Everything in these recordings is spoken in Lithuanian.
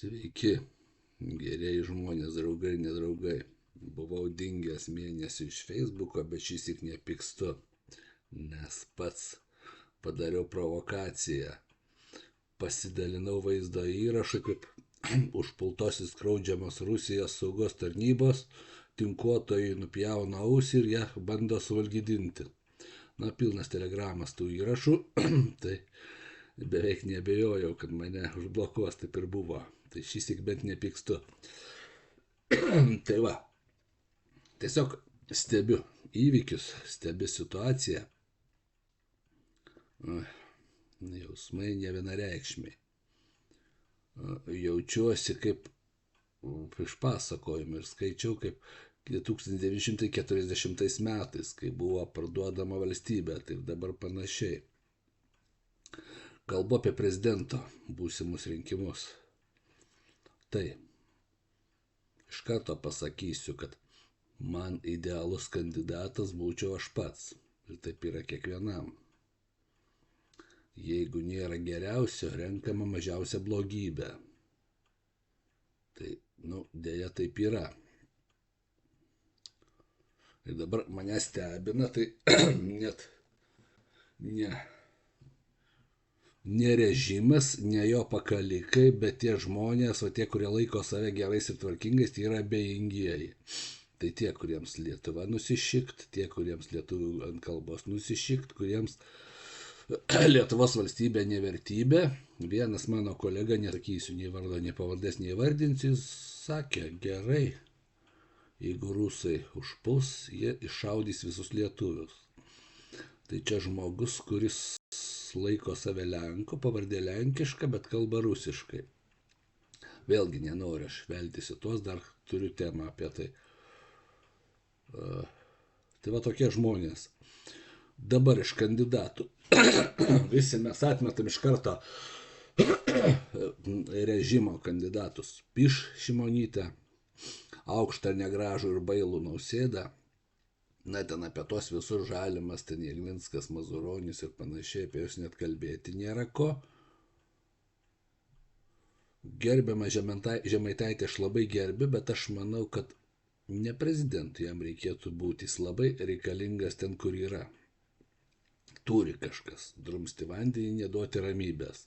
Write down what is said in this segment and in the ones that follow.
Sveiki, gerieji žmonės, draugai ir nedraugai. Buvau dingęs mėnesį iš Facebooko, bet šįsyk nepykstu, nes pats padariau provokaciją. Pasidalinau vaizdo įrašą, kaip užpultos įskraudžiamos Rusijos saugos tarnybos, tinkuotojai nupjauna ausį ir ją bando suvalgydinti. Pilnas telegramas tų įrašų, tai beveik nebejojau, kad mane užblokuos, taip ir buvo. Tai šįsyk bent nepykstu. Tai va, tiesiog stebiu įvykius, stebiu situaciją. Jausmai nevienareikšmiai. Jaučiuosi kaip iš pasakojimų ir skaičiau kaip 1940 metais, kai buvo parduodama valstybė, tai dabar panašiai. Kalbu apie prezidento būsimus rinkimus. Tai iš karto pasakysiu, kad man idealus kandidatas būčiau aš pats. Ir taip yra kiekvienam. Jeigu nėra geriausio, renkama mažiausia blogybė. Tai, dėja taip yra. Ir dabar mane stebina, tai net ne režimas, ne jo pakalikai, bet tie žmonės, o tie, kurie laiko save gerais ir tvarkingais, tai yra abejingieji. Tai tie, kuriems Lietuva nusišikt, tie, kuriems lietuvių ant kalbos nusišikt, kuriems Lietuvos valstybė nevertybė. Vienas mano kolega, nesakysiu nei vardo, nei pavardės, nei vardinsiu, jis sakė, gerai, jeigu rusai užpuls, jie iššaudys visus lietuvius. Tai čia žmogus, kuris laiko save lenku, pavardė lenkiška, bet kalba rusiškai. Vėlgi nenoriu aš veltis į tuos, dar turiu temą apie tai. Tai va tokie žmonės. Dabar iš kandidatų. Visi mes atmetam iš karto režimo kandidatus. Piš Šimonytę, aukštą, negražų ir bailų Nausėdą. Ten apie tos visus Žalimas, ten Jeglinskas, Mazuronis ir panašiai, apie juos net kalbėti nėra ko. Gerbiamą Žemaitaitį aš labai gerbiu, bet aš manau, kad ne prezidentui jam reikėtų būti, jis labai reikalingas ten, kur yra. Turi kažkas drumsti vandenį, neduoti ramybės.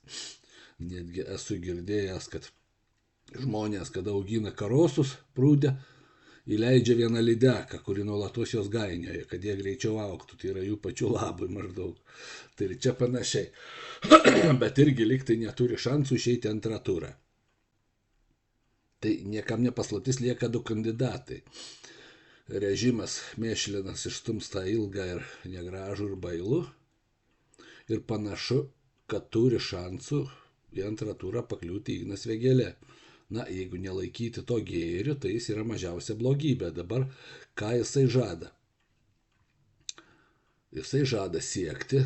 Netgi esu girdėjęs, kad žmonės, kada augina karosus prūdę, įleidžia vieną lydeką, kuri nuolatos jos gainioja, kad jie greičiau augtų, tai yra jų pačių labui maždaug. Tai ir čia panašiai. Bet irgi liktai neturi šansų išeiti antrą turą. Tai niekam nepaslaptis, lieka du kandidatai. Režimas Mėšlinas išstums tą ilgą ir negražų ir bailų. Ir panašu, kad turi šansų į antrą turą pakliūti Ignas Vėgėlė. Jeigu nelaikyti to gėriu, tai jis yra mažiausia blogybė. Dabar ką jisai žada? Jisai žada siekti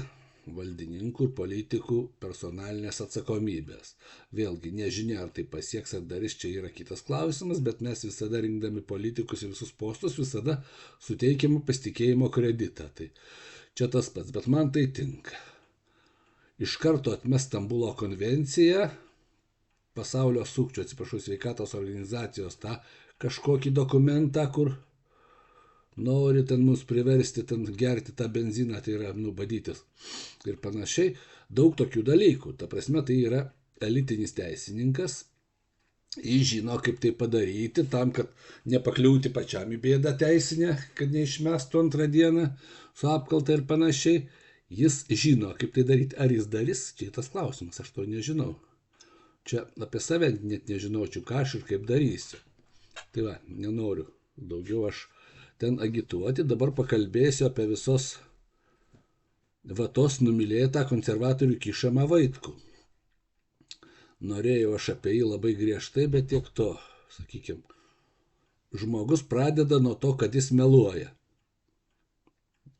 valdininkų ir politikų personalinės atsakomybės. Vėlgi, nežinia, ar tai pasieks, ar darys, čia yra kitas klausimas, bet mes visada rinkdami politikus į visus postus, visada suteikiame pasitikėjimo kreditą. Tai čia tas pats, bet man tai tinka. Iš karto atmest Stambulo konvenciją, pasaulio sukčių, sveikatos organizacijos tą kažkokį dokumentą, kur nori ten mus priversti ten gerti tą benziną, tai yra badytis ir panašiai. Daug tokių dalykų. Ta prasme, tai yra elitinis teisininkas. Jis žino, kaip tai padaryti, tam, kad nepakliūti pačiam į bėdą teisinę, kad neišmestų antrą dieną su apkalta ir panašiai. Jis žino, kaip tai daryti. Ar jis darys? Čia tas klausimas, aš to nežinau. Čia apie save net nežinočiau, ką aš ir kaip darysiu. Tai va, nenoriu daugiau aš ten agituoti. Dabar pakalbėsiu apie visos vatos numylėtą konservatorių Kišamą Vaitkų. Norėjau aš apie jį labai griežtai, bet tiek to, sakykime, žmogus pradeda nuo to, kad jis meluoja.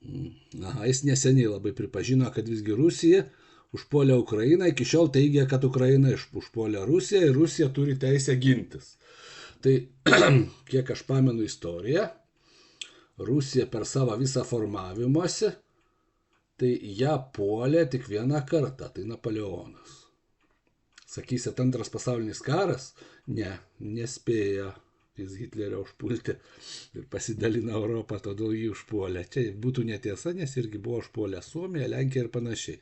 Jis neseniai labai pripažino, kad visgi Rusija užpuolė Ukrainą, iki šiol teigia, kad Ukraina užpuolė Rusiją ir Rusija turi teisę gintis. Tai, kiek aš pamenu istoriją, Rusija per savo visą formavimuose, tai ją puolė tik vieną kartą, tai Napoleonas. Sakysit, antras pasaulinis karas? Ne, nespėjo jis Hitlerio užpulti ir pasidalino Europą, todėl jį užpuolė. Čia būtų netiesa, nes irgi buvo užpuolę Suomiją, Lenkiją ir panašiai.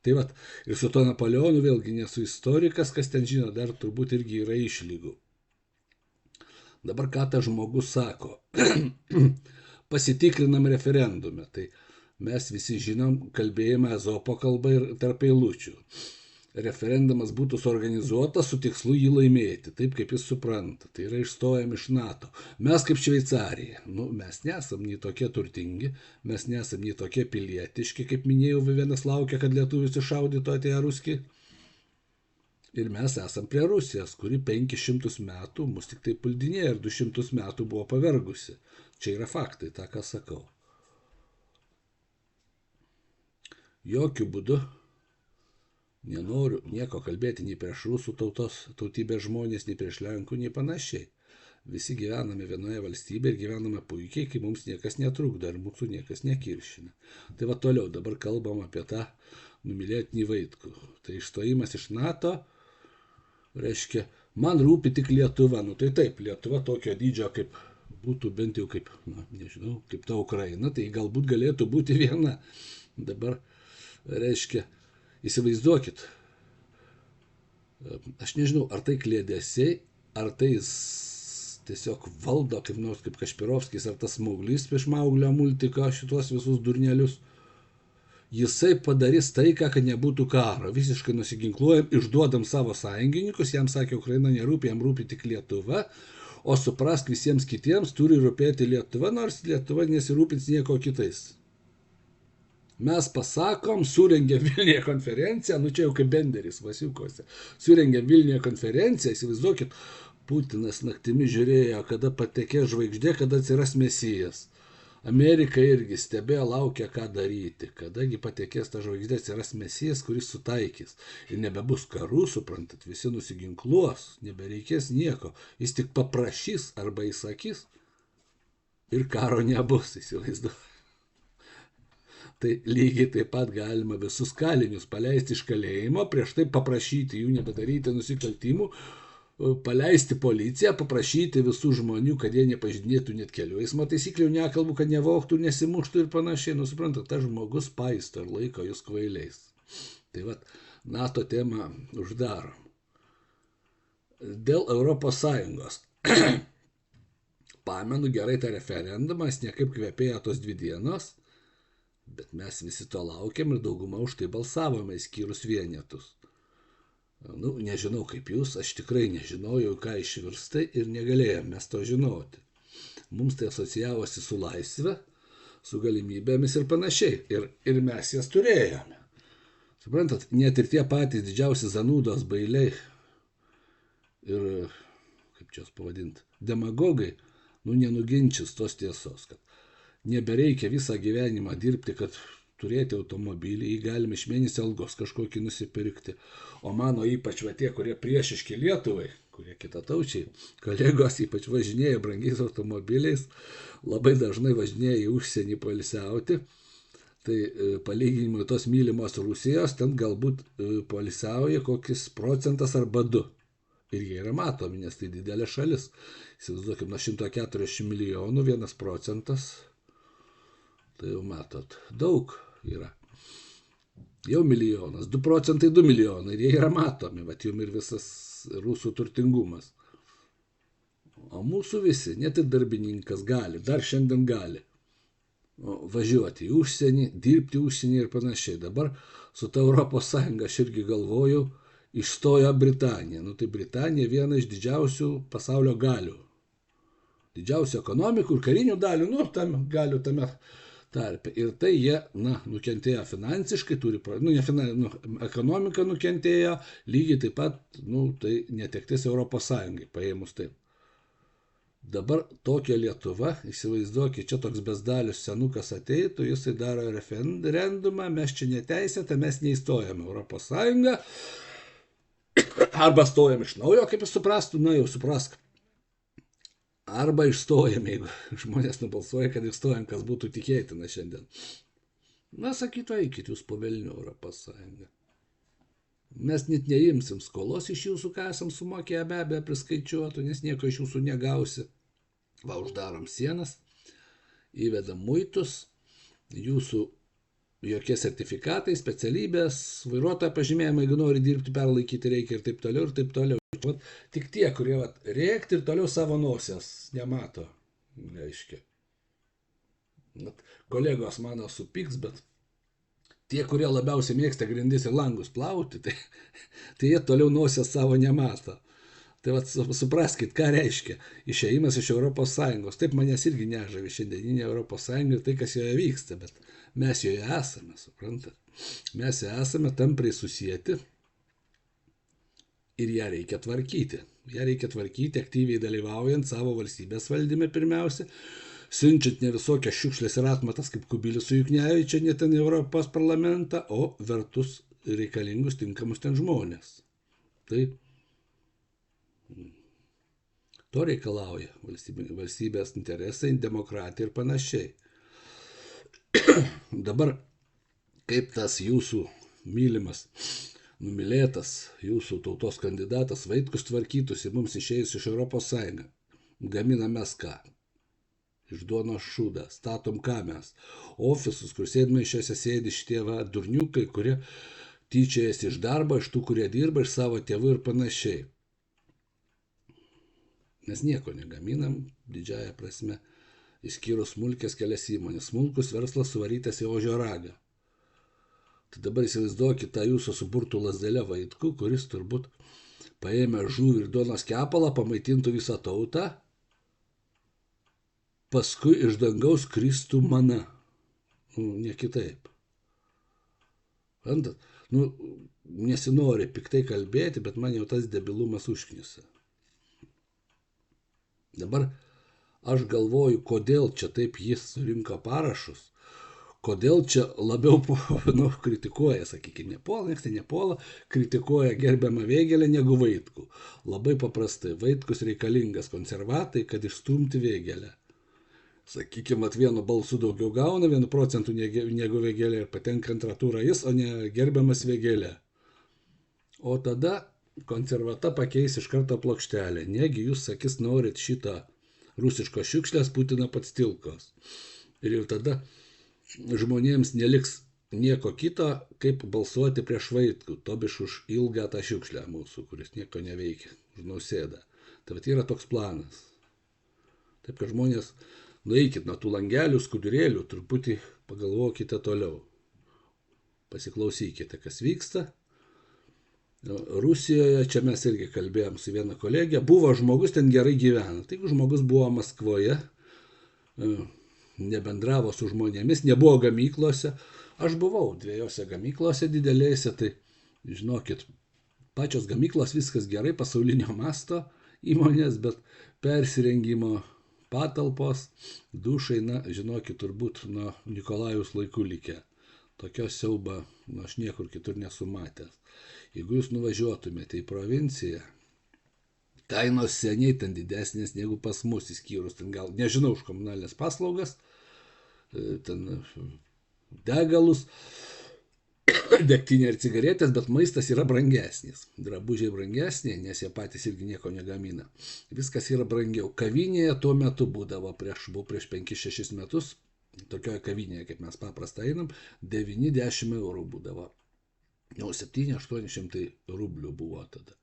Tai vat, ir su to Napoleonu vėlgi nesu istorikas, kas ten žino, dar turbūt irgi yra išlygų. Dabar ką tas žmogus sako? Pasitikrinam referendume. Tai mes visi žinom, kalbėjimą Ezopo kalba ir tarp eilučių. Referendumas būtų suorganizuotas su tikslu jį laimėti, taip kaip jis supranta. Tai yra išstojam iš NATO. Mes kaip Šveicarija. Mes nesam nei tokie turtingi, mes nesam nei tokie pilietiški, kaip minėjau, vienas laukia, kad lietuvius iššaudytų atėję ruski. Ir mes esam prie Rusijos, kuri 500 metų mus tik tai puldinėja ir 200 metų buvo pavergusi. Čia yra faktai, tą ką sakau. Jokių būdų nenoriu nieko kalbėti nei prieš rusų tautybės žmonės, nei prieš lenkų, nei panašiai. Visi gyvename vienoje valstybėje ir gyvename puikiai, kai mums niekas netrukdo ir mūsų niekas nekiršina. Tai va toliau, dabar kalbam apie tą numylėtinį Vaitkų. Tai išstojimas iš NATO reiškia, man rūpi tik Lietuva. Tai taip, Lietuva tokio dydžio kaip būtų bent jau kaip, nežinau, kaip ta Ukraina, tai galbūt galėtų būti viena. Dabar reiškia, įsivaizduokit, aš nežinau, ar tai kliedesiai, ar tai tiesiog valdo kaip nors kaip Kašpirovskis, ar tas Mauglys prieš Mauglio multiką šitos visus durnelius. Jisai padarys taiką, kad nebūtų karo. Visiškai nusiginkluojam, išduodam savo sąjungininkus, jam sakė, Ukraina nerūpi, jam rūpi tik Lietuva, o suprask visiems kitiems turi rūpėti Lietuva, nors Lietuva nesirūpins nieko kitais. Mes pasakom, surengėm Vilniuje konferenciją, čia jau kaip Benderis Vasiukose, surengėm Vilniuje konferenciją, įsivaizduokit, Putinas naktimi žiūrėjo, kada patekė žvaigždė, kada atsiras Mesijas. Amerika irgi stebėjo, laukia, ką daryti, kadagi patekės ta žvaigždė, atsiras Mesijas, kuris sutaikys. Ir nebebus karų, suprantat, visi nusiginkluos, nebereikės nieko, jis tik paprašys arba įsakys ir karo nebus, įsivaizduokit. Tai lygiai taip pat galima visus kalinius paleisti iš kalėjimo, prieš tai paprašyti jų nebedaryti nusikaltimų, paleisti policiją, paprašyti visų žmonių, kad jie nepažinėtų net kelių eismo taisyklių, nekalbu, kad nevogtų, nesimuštų ir panašiai. Suprantat, tas žmogus paisto ir laiko jūs kvailiais. Tai vat, NATO temą uždarom. Dėl Europos Sąjungos. Pamenu gerai tą referendumą, jis nekaip kvepėjo tos 2 dienos. Bet mes visi to laukiam ir dauguma už tai balsavome, išskyrus vienetus. Nežinau kaip jūs, aš tikrai nežinojau, ką išvirstai ir negalėjom mes to žinoti. Mums tai asocijavosi su laisve, su galimybėmis ir panašiai. Ir mes jas turėjome. Suprantat, net ir tie patys didžiausi zanūdos bailiai ir, kaip čia pavadinti, demagogai, nenuginčys tos tiesos, kad nebereikia visą gyvenimą dirbti, kad turėti automobilį, jį galime iš mėnesio algos kažkokį nusipirkti. O mano ypač tie, kurie priešiški Lietuvai, kurie kitataučiai, kolegos ypač važinėja brangiais automobiliais, labai dažnai važinėja į užsienį poilsiauti. Tai palyginimui tos mylimos Rusijos, ten galbūt poilsiauja kokis procentas arba 2. Ir jie yra matomi, nes tai didelė šalis. Įsivaizduokim, nuo 140 milijonų 1%. Tai jau matot, daug yra. Jau milijonas, 2% 2 milijonai ir jie yra matomi, jums ir visas rusų turtingumas. O mūsų visi, net ir darbininkas gali, dar šiandien gali važiuoti į užsienį, dirbti užsienį ir panašiai. Dabar su ta Europos Sąjunga aš irgi galvoju, išstojo Britanija. Tai Britanija viena iš didžiausių pasaulio galių. Didžiausių ekonomikų ir karinių dalių, galių tame tarpe. Ir tai jie, nukentėjo finansiškai, ekonomika nukentėjo, lygiai taip pat, tai netektis Europos Sąjungai, paėmus taip. Dabar tokia Lietuva, įsivaizduokit, čia toks bezdalius senukas ateitų, jisai daro referendumą, mes čia neteisėta, mes neįstojame Europos Sąjungą, arba stojam iš naujo, kaip jis suprastų, jau suprask. Arba išstojam, jeigu žmonės nubalsuoja, kad išstojam, kas būtų tikėtina šiandien. Sakytų, eikit jūs po velnių Europos Sąjungą. Mes net neimsim skolos iš jūsų, ką esam sumokėję, be abejo priskaičiuotų, nes nieko iš jūsų negausi. Va, uždarom sienas, įvedam muitus, jūsų jokie sertifikatai, specialybės, vairuotojo pažymėjimai, jeigu nori dirbti, perlaikyti reikia ir taip toliau, ir taip toliau. Vat, tik tie, kurie rėkti ir toliau savo nosies nemato, reiškia. Vat, kolegos mano supyks, bet tie, kurie labiausiai mėgsta grindis ir langus plauti, tai jie toliau nosies savo nemato. Tai vat, supraskit, ką reiškia išėjimas iš Europos Sąjungos. Taip manęs irgi nežavi šiandieninė Europos Sąjunga ir tai, kas joje vyksta, bet mes joje esame, suprantat. Mes esame tampriai susijęti ir ją reikia tvarkyti. Ją reikia tvarkyti aktyviai dalyvaujant savo valstybės valdyme pirmiausia, siunčiant ne visokias šiukšlės ir atmatas kaip Kubilius su Juknevičiu net ten Europos parlamentą, o vertus reikalingus tinkamus ten žmonės. Tai to reikalauja valstybės interesai, demokratija ir panašiai. Dabar, kaip tas jūsų mylimas, numylėtas jūsų tautos kandidatas Vaitkus tvarkytųsi mums išėjus iš Europos Sąjungą. Gaminam mes ką? Iš duonos šūdą. Statom ką mes? Ofisus, kur sėdmaišiuose sėdi šitie durniukai, kurie tyčiajasi iš darbo, iš tų, kurie dirba, iš savo tėvų ir panašiai. Mes nieko negaminam, didžiąją prasme, išskyrus smulkės kelias įmonės. Smulkus verslas suvarytas į ožio ragą. Tai dabar įsivaizduokit tą jūsų suburtų lazdelę Vaitkų, kuris turbūt paėmė žuvį ir duonos kepalą, pamaitintų visą tautą, paskui iš dangaus kristų mana. Ne kitaip. Randat? Nesinori piktai kalbėti, bet man jau tas debilumas užknisa. Dabar aš galvoju, kodėl čia taip jis surinko parašus, kodėl čia labiau kritikuoja, sakykime, nepuola, kritikuoja gerbiamą Vėgėlę negu Vaitkų. Labai paprastai, Vaitkus reikalingas konservatai, kad išstumti Vėgėlę. Sakykime, vienu balsu daugiau gauna, 1% negu Vėgėlė ir patenka antrą turą jis, o ne gerbiamas Vėgėlė. O tada konservata pakeis iš karto plokštelę. Negi jūs, sakys, norit šitą rusiško šiukšlės Putiną Podstilkos. Ir jau tada žmonėms neliks nieko kito, kaip balsuoti prieš Vaitkų, tobiš už ilgą tą šiukšlę mūsų, kuris nieko neveikia, už Nausėdą. Tai vat yra toks planas. Taip, kad žmonės, nueikit nuo tų langelių, skudurėlių, truputį pagalvokite toliau. Pasiklausykite, kas vyksta. Rusijoje, čia mes irgi kalbėjom su viena kolegė, buvo žmogus, ten gerai gyvena. Tai žmogus buvo Maskvoje, nebendravo su žmonėmis, nebuvo gamyklose. Aš buvau 2 gamyklose didelėse, tai žinokit, pačios gamyklos viskas gerai, pasaulinio masto įmonės, bet persirengimo patalpos, dušai, žinokit, turbūt nuo Nikolajaus laikų likę. Tokios siauba, aš niekur kitur nesu matęs. Jeigu jūs nuvažiuotumėte į provinciją, kainos seniai ten didesnės negu pas mus, įskyrus ten gal, nežinau, už komunalinės paslaugas, ten degalus, degtinė ir cigaretės, bet maistas yra brangesnis. Drabužiai brangesnė, nes jie patys irgi nieko negamina. Viskas yra brangiau. Kavinėje tuo metu būdavo, buvau prieš 5-6 metus, tokioje kavinėje, kaip mes paprastai einam, 9-10 eurų būdavo. Jau 700-800 rublių buvo tada.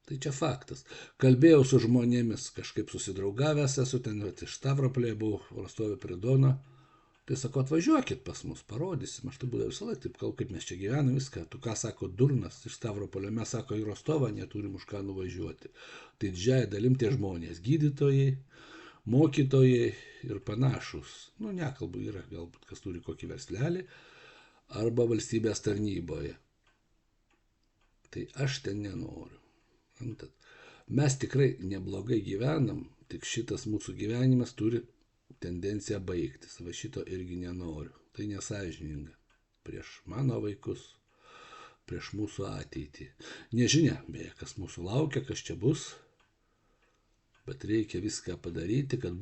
Tai čia faktas. Kalbėjau su žmonėmis, kažkaip susidraugavęs esu, ten iš Stavropolio buvau, Rostove prie Dono. Tai sako, atvažiuokit pas mus, parodysim. Aš tai būdavau visą laiką, taip, kaip mes čia gyvenam, viską. Tu ką sako, durnas iš Stavropolio, mes sako, į Rostovą neturim už ką nuvažiuoti. Tai didžiąją dalim tie žmonės, gydytojai, mokytojai ir panašus. Nekalbu, yra galbūt, kas turi kokį verslelį, arba valstybės tarnyboje. Tai aš ten nenoriu. Mes tikrai neblogai gyvenam, tik šitas mūsų gyvenimas turi tendenciją baigtis. Va šito irgi nenoriu. Tai nesąžininga. Prieš mano vaikus, prieš mūsų ateitį. Nežinia, beje, kas mūsų laukia, kas čia bus. Bet reikia viską padaryti, kad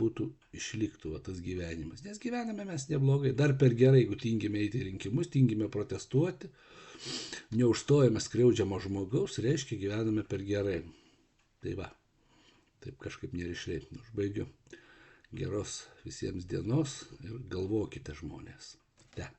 išliktų tas gyvenimas. Nes gyvename mes neblogai, dar per gerai, jeigu tingime eiti į rinkimus, tingime protestuoti, neužstojame skriaudžiamo žmogaus, reiškia gyvename per gerai. Tai va, taip kažkaip nerišliai užbaigiu. Geros visiems dienos ir galvokite žmonės. Te.